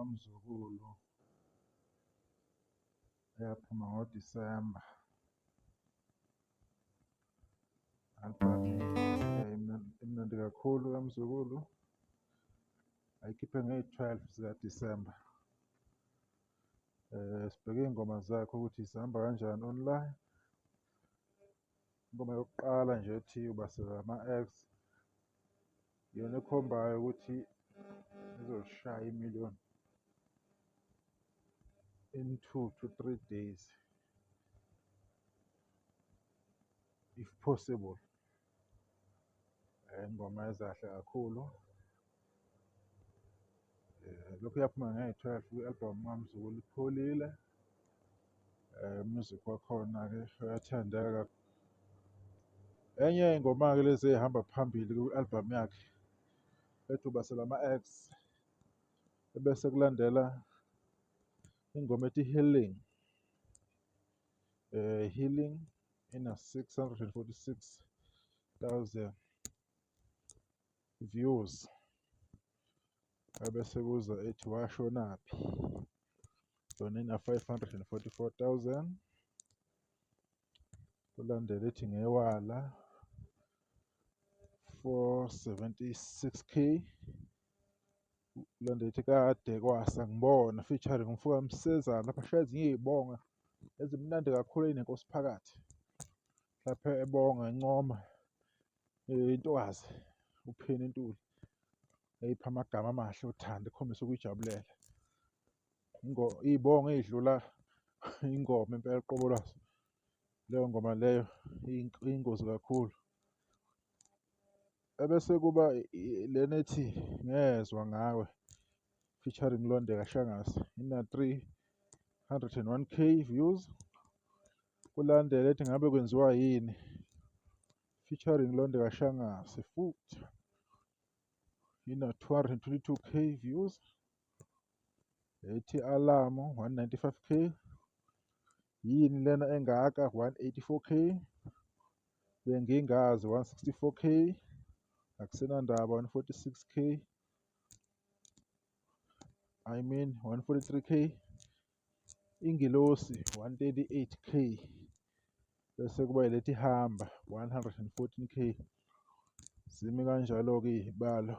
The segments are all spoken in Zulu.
kaMzukulu eyaphuma ngoDisemba. Album imnandi kakhulu kaMzukulu, ayikhiphe ngeyi-12 zikaDisemba. Sibheke iy'ngoma zakhe ukuthi zihamba kanjani online. Ingoma yokuqala nje ethi ubasela ama-X iyona ekhombayo ukuthi izoshaya i-1,000,000 in 2 to 3 days if possible. Ingoma ezahle kakhulu. Lokhu yaphuma ngeyi-12 kwi-album kaMzukulu ipholile. Music wakhona-ke uyathandeka kakhulu. Enye yey'ngoma-ke lezi ey'hamba phambili kwi-album yakhe ethi ubasela ama-X, ebese kulandela ingoma ethi Healing. Healing ina-646,000 views. Ebese kuza ethi washonaphi, yona ina-544,000. Kulandela ethi ngewala 476K. Kulandela ethi kade kwasa ngibona featuring Mfuka Msezane, lapha shaya ezinye iy'bonga ezimnandi kakhulu ey'nenkosi phakathi. Lapha ebonga encoma intokazi uPheni Ntuli, eyipha amagama amahle othando ekhombisa ukuyijabulela. Iy'bongo ey'dlula ingoma impela qobo lwazo. Leyo ngoma leyo iyingozi kakhulu. Ebese kuba lena ethi ngezwa ngawe featuring Londeka Shangazi, ina-301K views. Kulandela ethi ngabe kwenziwa yini featuring Londeka Shangazi futhi, ina-222K views. Ethi Alamo 195K. Yini lena engaka 184K. Bengingazi 164K. Akusenandaba 146K. I mean 143K. Ingilosi 138K. Bese kuba yilethi hamba 114K. Zimi kanjalo-ke iy'balo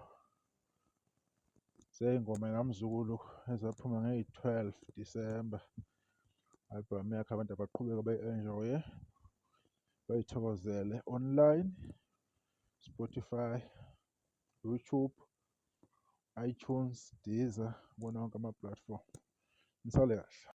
zey'ngoma kaMzukulu ezaphuma ngeyi-12 Disemba. Album yakhe abantu abaqhubeka bayi-enjoye, bayithokozele online, Spotify, YouTube, iTunes, Deezer, kuwona wonke ama-platform. Nisale kahle.